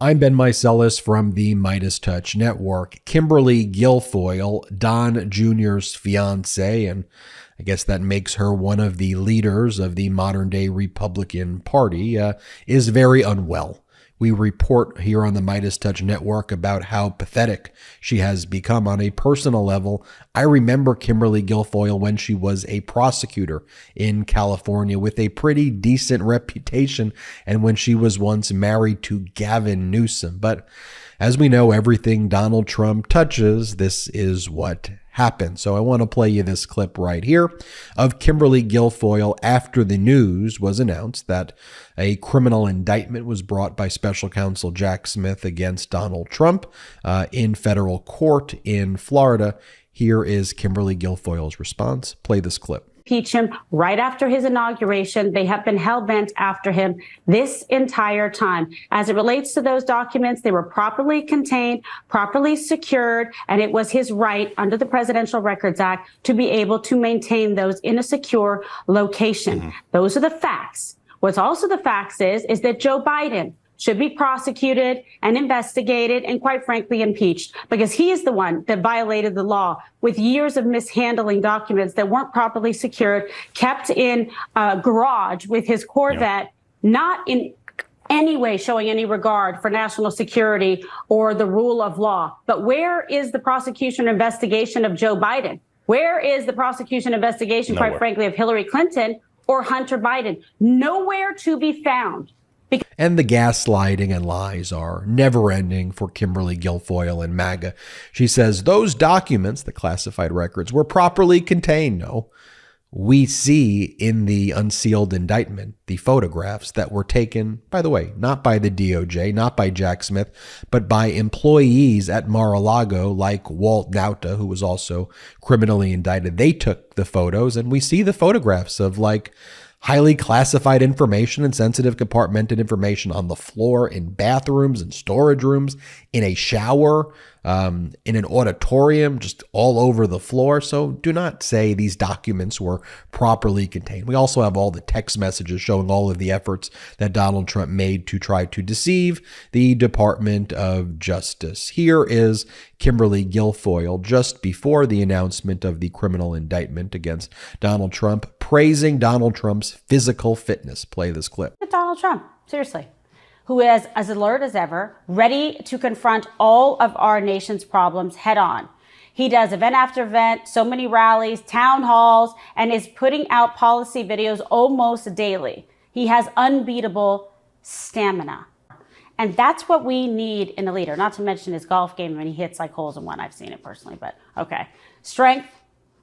I'm Ben Meiselas from the MeidasTouch Network. Kimberly Guilfoyle, Don Jr.'s fiance, and I guess that makes her one of the leaders of the modern-day Republican Party, is very unwell. We report here on the MeidasTouch Network about how pathetic she has become on a personal level. I remember Kimberly Guilfoyle when she was a prosecutor in California with a pretty decent reputation, and when she was once married to Gavin Newsom. But as we know, everything Donald Trump touches, this is what happens. So I want to play you this clip right here of Kimberly Guilfoyle after the news was announced that a criminal indictment was brought by Special Counsel Jack Smith against Donald Trump in federal court in Florida. Here is Kimberly Guilfoyle's response. Play this clip. Impeach him right after his inauguration. They have been hell-bent after him this entire time. As it relates to those documents, they were properly contained, properly secured, and it was his right under the Presidential Records Act to be able to maintain those in a secure location. Those are the facts. What's also the facts is that Joe Biden should be prosecuted and investigated and, quite frankly, impeached, because he is the one that violated the law with years of mishandling documents that weren't properly secured, kept in a garage with his Corvette, not in any way showing any regard for national security or the rule of law. But where is the prosecution investigation of Joe Biden? Where is the prosecution investigation, quite frankly, of Hillary Clinton or Hunter Biden? Nowhere to be found. And the gaslighting and lies are never-ending for Kimberly Guilfoyle and MAGA. She says those documents, the classified records, were properly contained. No, we see in the unsealed indictment the photographs that were taken, by the way, not by the DOJ, not by Jack Smith, but by employees at Mar-a-Lago like Walt Nauta, who was also criminally indicted. They took the photos, and we see the photographs of highly classified information and sensitive compartmented information on the floor, in bathrooms and storage rooms, in a shower, in an auditorium, just all over the floor. So do not say these documents were properly contained. We also have all the text messages showing all of the efforts that Donald Trump made to try to deceive the Department of Justice. Here is Kimberly Guilfoyle just before the announcement of the criminal indictment against Donald Trump, praising Donald Trump's physical fitness. Play this clip. Donald Trump, seriously, who is as alert as ever, ready to confront all of our nation's problems head on. He does event after event, so many rallies, town halls, and is putting out policy videos almost daily. He has unbeatable stamina. And that's what we need in a leader, not to mention his golf game when he hits like holes in one. I've seen it personally, but okay. Strength,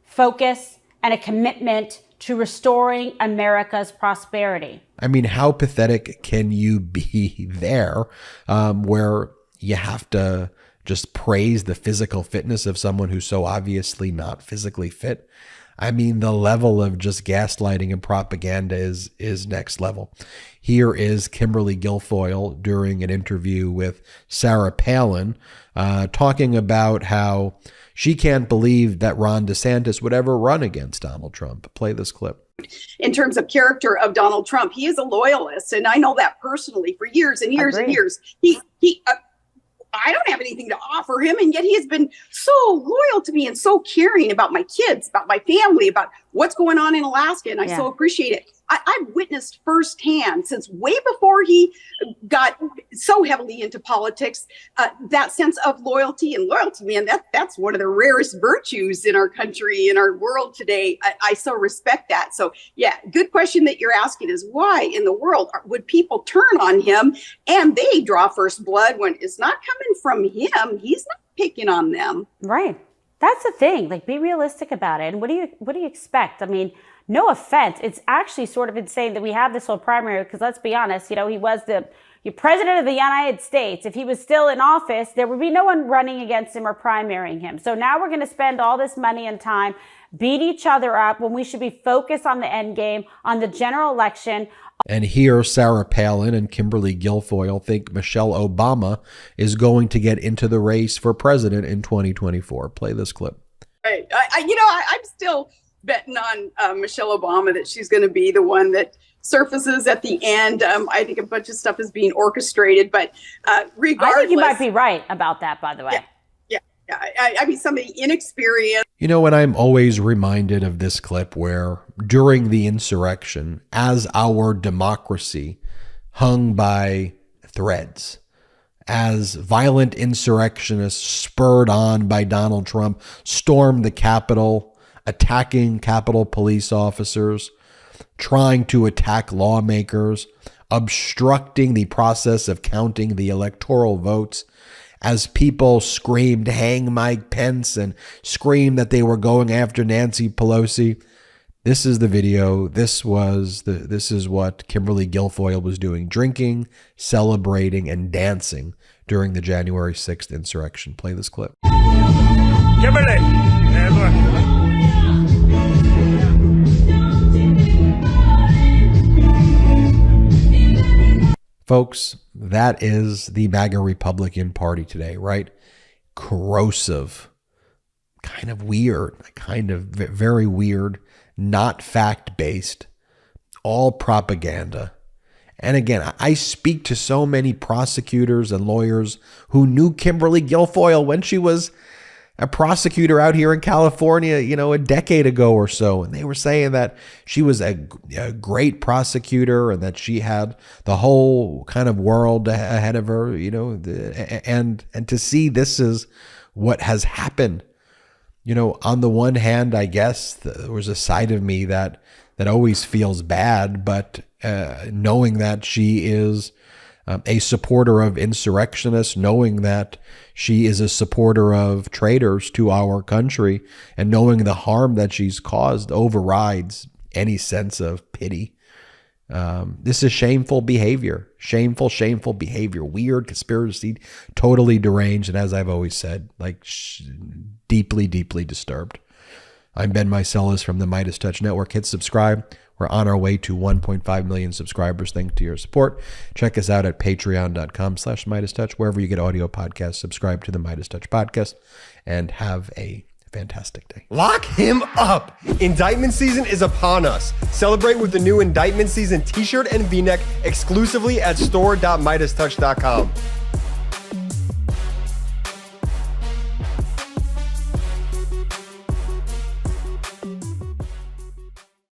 focus, and a commitment to restoring America's prosperity. I mean, how pathetic can you be there, where you have to just praise the physical fitness of someone who's so obviously not physically fit? I mean, the level of just gaslighting and propaganda is next level. Here is Kimberly Guilfoyle during an interview with Sarah Palin, talking about how she can't believe that Ron DeSantis would ever run against Donald Trump. Play this clip. In terms of character of Donald Trump, he is a loyalist, and I know that personally for years and years and years. I don't have anything to offer him, and yet he has been so loyal to me and so caring about my kids, about my family, about what's going on in Alaska, and I so appreciate it. I've witnessed firsthand, since way before he got so heavily into politics, that sense of loyalty. And loyalty, man, that's one of the rarest virtues in our country, in our world today. I so respect that. So, yeah, good question that you're asking is why in the world would people turn on him and they draw first blood when it's not coming from him? He's not picking on them. Right. That's the thing. Like, be realistic about it. And what do you expect? I mean, no offense. It's actually sort of insane that we have this whole primary, because let's be honest, he was the president of the United States. If he was still in office, there would be no one running against him or primarying him. So now we're going to spend all this money and time, beat each other up when we should be focused on the end game, on the general election. And here, Sarah Palin and Kimberly Guilfoyle think Michelle Obama is going to get into the race for president in 2024. Play this clip. Right. I'm still betting on Michelle Obama that she's going to be the one that surfaces at the end. I think a bunch of stuff is being orchestrated, but regardless. I think you might be right about that, by the way. Yeah. I mean, somebody inexperienced. You know, and I'm always reminded of this clip where during the insurrection, as our democracy hung by threads, as violent insurrectionists spurred on by Donald Trump stormed the Capitol, attacking Capitol police officers, trying to attack lawmakers, obstructing the process of counting the electoral votes, as people screamed, "Hang Mike Pence," and screamed that they were going after Nancy Pelosi. This is the video. This is what Kimberly Guilfoyle was doing, drinking, celebrating, and dancing during the January 6th insurrection. Play this clip. Kimberly! Hey, look. Folks, that is the MAGA Republican Party today, right? Corrosive, kind of weird, kind of very weird, not fact-based, all propaganda. And again, I speak to so many prosecutors and lawyers who knew Kimberly Guilfoyle when she was a prosecutor out here in California, you know, a decade ago or so. And they were saying that she was a great prosecutor and that she had the whole kind of world ahead of her, you know, and to see this is what has happened. You know, on the one hand, I guess there was a side of me that always feels bad, but knowing that she is a supporter of insurrectionists, knowing that she is a supporter of traitors to our country, and knowing the harm that she's caused overrides any sense of pity. This is shameful behavior, shameful behavior, weird conspiracy, totally deranged, and as I've always said, like deeply disturbed. I'm Ben Meiselas from the MeidasTouch Network. Hit subscribe. We're on our way to 1.5 million subscribers thanks to your support. Check us out at patreon.com/MeidasTouch. Wherever you get audio podcasts, subscribe to the MeidasTouch podcast and have a fantastic day. Lock him up! Indictment season is upon us. Celebrate with the new Indictment season t-shirt and v-neck exclusively at store.meidastouch.com.